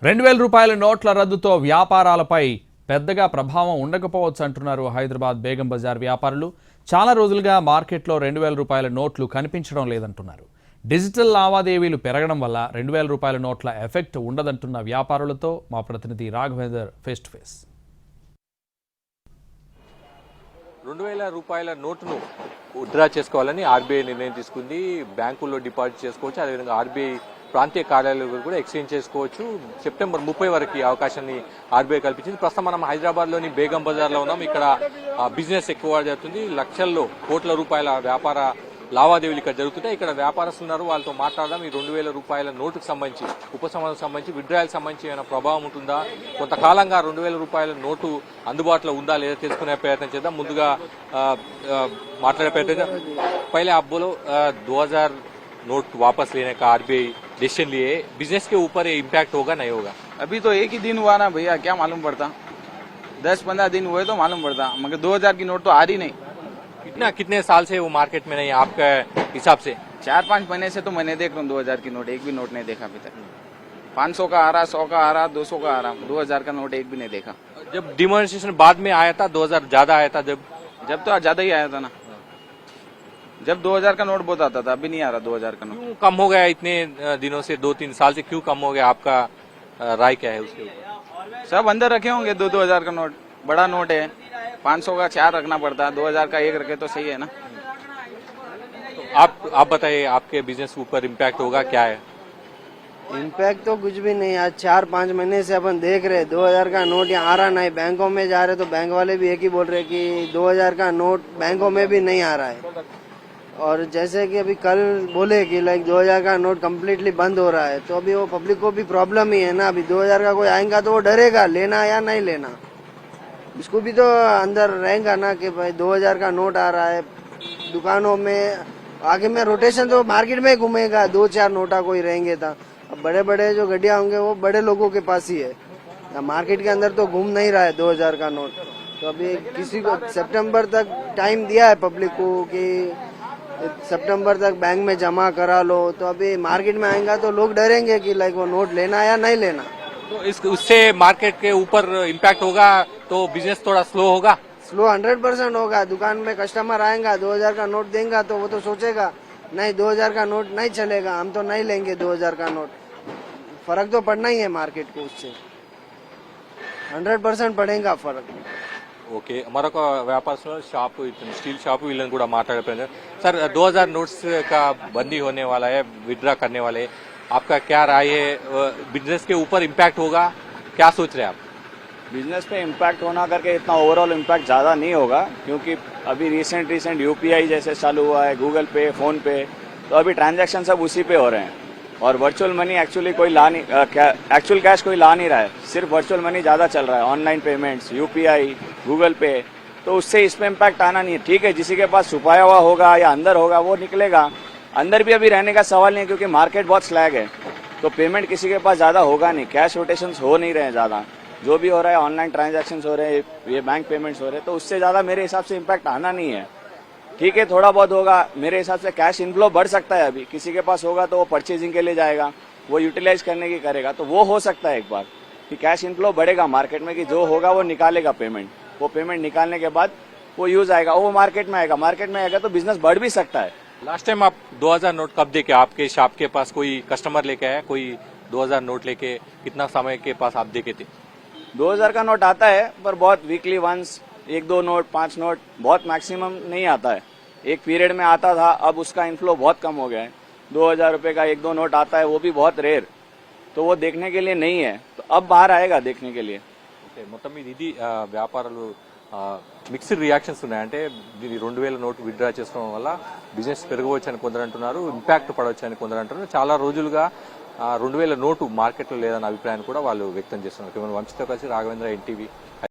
రూ. 2000 నోట్ల రద్దుతో వ్యాపారాలపై పెద్దగా ప్రభావం ఉండకపోవచ్చు అంటున్నారు హైదరాబాద్ బేగం బజార్ వ్యాపారులు. చాలా రోజులుగా మార్కెట్లో రూ. 2000 నోట్లు కనిపించడం లేదంటున్నారు. డిజిటల్ లావాదేవీలు పెరగడం వల్ల రూ. 2000 నోట్ల ఎఫెక్ట్ ఉండదంటున్న వ్యాపారులతో మా ప్రతినిధి రాఘవేందర్ ఫేస్ టు ఫేస్. రూ. 2000 నోటును విత్డ్రా చేసుకోవాలని ఆర్బీఐ నిర్ణయం తీసుకుంది. బ్యాంకుల్లో డిపాజిట్ చేసుకోవచ్చు, అదేవిధంగా ఆర్బీఐ ప్రాంతీయ కార్యాలయాలు కూడా ఎక్స్చేంజ్ చేసుకోవచ్చు. సెప్టెంబర్ 30 వరకు ఈ అవకాశాన్ని ఆర్బీఐ కల్పించింది. ప్రస్తుతం మనం హైదరాబాద్ లోని బేగం బజార్ లో ఉన్నాం. ఇక్కడ బిజినెస్ ఎక్కువ జరుగుతుంది. లక్షల్లో కోట్ల రూపాయల వ్యాపార లావాదేవీలు ఇక్కడ జరుగుతుంటాయి. ఇక్కడ వ్యాపారస్తులు ఉన్నారు, వాళ్ళతో మాట్లాడదాం. ఈ రూ. 2000 నోటుకు సంబంధించి, ఉపశమనం సంబంధించి, విత్డ్రాయల్ సంబంధించి ఏమైనా ప్రభావం ఉంటుందా, కొంతకాలంగా రూ. 2000 నోటు అందుబాటులో ఉందా లేదా తెలుసుకునే ప్రయత్నం చేద్దాం. ముందుగా మాట్లాడే ప్రయత్నం. पहले आप बोलो 2000 नोट वापस लेने का आरबीआई डिसीजन लिए, बिजनेस के ऊपर इम्पैक्ट होगा नहीं होगा? अभी तो एक ही दिन हुआ ना भैया, क्या मालूम पड़ता। 10-15 दिन हुए तो मालूम पड़ता, मगर 2000 की नोट तो आ रही नहीं। कितने साल से वो मार्केट में नहीं है आपके हिसाब से? 4-5 महीने से तो मैंने देख रहा हूँ 2000 की नोट, एक भी नोट नहीं देखा अभी तक। 500 का आ रहा, 100 का आ रहा, 200 का आ रहा, 2000 का नोट एक भी नहीं देखा। जब डिमोनेटाइजेशन बाद में आया था, 2000 ज्यादा आया था, जब तो ज्यादा ही आया था ना। जब 2000 का नोट बहुत आता था, अभी नहीं आ रहा 2000 का नोट। क्यों कम हो गया इतने दिनों से? 2-3 साल से क्यों कम हो गया? आपका राय क्या है उसके ऊपर? सब अंदर रखे होंगे 2-2000 का नोट, बड़ा नोट है। 500 का 4 रखना पड़ता, 2000 का 1 रखे तो सही है ना। तो आप बताइए, आपके बिजनेस के ऊपर इम्पैक्ट होगा, क्या है? इम्पैक्ट तो कुछ भी नहीं। आज 4-5 महीने से अपन देख रहे 2000 का नोट यहाँ आ रहा नहीं। बैंकों में जा रहे तो बैंक वाले भी एक ही बोल रहे कि 2000 का नोट बैंकों में भी नहीं आ रहा है। और जैसे कि अभी कल बोले कि 2000 का नोट कम्प्लीटली बंद हो रहा है, तो अभी वो पब्लिक को भी प्रॉब्लम ही है ना। अभी 2000 का कोई आएगा तो वो डरेगा लेना या नहीं लेना। इसको भी तो अंदर रहेगा ना कि भाई 2000 का नोट आ रहा है। दुकानों में आगे में रोटेशन तो मार्केट में घूमेगा, 2-4 नोटा कोई रहेंगे था। अब बड़े बड़े जो गड्डिया होंगे वो बड़े लोगों के पास ही है, मार्केट के अंदर तो घूम नहीं रहा है 2000 का नोट। तो अभी किसी को सितंबर तक टाइम दिया है पब्लिक को कि सितंबर तक बैंक में जमा करा लो। तो अभी मार्केट में आएगा तो लोग डरेंगे कि वो नोट लेना या नहीं लेना। तो उससे मार्केट के ऊपर इम्पैक्ट होगा, तो बिजनेस थोड़ा स्लो होगा? स्लो 100% होगा। दुकान में कस्टमर आएगा, 2000 का नोट देगा तो वो तो सोचेगा नहीं 2000 का नोट नहीं चलेगा, हम तो नहीं लेंगे 2000 का नोट। फर्क तो पड़ना ही है मार्केट को, उससे 100% पड़ेगा फर्क। ఓకే, మరొక వ్యాపారస్తులు షాపు, స్టీల్ షాపు, వీళ్ళని కూడా మాట్లాడే सर 2000 नोट्स का बंदी होने वाला है, विड्रा करने वाले, आपका क्या राय है? बिजनेस के ऊपर इम्पैक्ट होगा, क्या सोच रहे हैं आप? बिजनेस पे इम्पैक्ट होना करके इतना ओवरऑल इम्पैक्ट ज़्यादा नहीं होगा, क्योंकि अभी रिसेंट यूपीआई जैसे चालू हुआ है, गूगल पे, फोन पे, तो अभी ट्रांजैक्शन सब उसी पे हो रहे हैं। और वर्चुअल मनी एक्चुअली कोई ला नहीं, एक्चुअल कैश कोई ला नहीं रहा है, सिर्फ वर्चुअल मनी ज़्यादा चल रहा है, ऑनलाइन पेमेंट्स, यूपीआई, गूगल पे। तो उससे इस पे इम्पैक्ट आना नहीं है। ठीक है, जिसी के पास छुपाया हुआ होगा या अंदर होगा वो निकलेगा, अंदर भी अभी रहने का सवाल नहीं है, क्योंकि मार्केट बहुत स्लैग है। तो पेमेंट किसी के पास ज़्यादा होगा नहीं, कैश रोटेशन हो नहीं रहे ज़्यादा, जो भी हो रहा है ऑनलाइन ट्रांजैक्शन हो रहे हैं, ये बैंक पेमेंट्स हो रहे हैं, तो उससे ज़्यादा मेरे हिसाब से इम्पैक्ट आना नहीं है। ठीक है, थोड़ा बहुत होगा, मेरे हिसाब से कैश इनफ्लो बढ़ सकता है। अभी किसी के पास होगा तो वो परचेजिंग के लिए जाएगा, वो यूटिलाइज करने की करेगा, तो वो हो सकता है एक बार कि कैश इनफ्लो बढ़ेगा मार्केट में, कि जो होगा वो निकालेगा पेमेंट, वो पेमेंट निकालने के बाद वो यूज आएगा, वो मार्केट में आएगा तो बिजनेस बढ़ भी सकता है। लास्ट टाइम आप 2000 नोट कब देके, आपके शॉप के पास कोई कस्टमर लेके आया, कोई 2000 नोट लेके, कितना समय के पास आप देखे थे? 2000 का नोट आता है, पर बहुत वीकली वंस, 1-2 नोट, 5 नोट, बहुत मैक्सिमम नहीं आता है। एक पीरियड में आता था, अब उसका इनफ्लो बहुत कम हो गया है। 2000 रुपए का 1-2 नोट आता है, वो भी बहुत रेयर, तो वो देखने के लिए नहीं है। तो अब बाहर आएगा देखने के लिए। మొత్తం ఇది వ్యాపారాలు మిక్స్డ్ రియాక్షన్స్ ఉన్నాయి. అంటే దీని 2000 నోట్ విత్డ్రా చేసుకోవడం వల్ల బిజినెస్ పెరగవచ్చు అని కొందరు అంటున్నారు, ఇంపాక్ట్ పడవచ్చు అని కొందరు అంటున్నారు. చాలా రోజులుగా 2000 నోటు మార్కెట్లో లేదన్న అభిప్రాయాన్ని కూడా వాళ్ళు వ్యక్తం చేస్తున్నారు. వంశీతో కలిసి రాఘవేంద్ర, ఎన్టీవీ.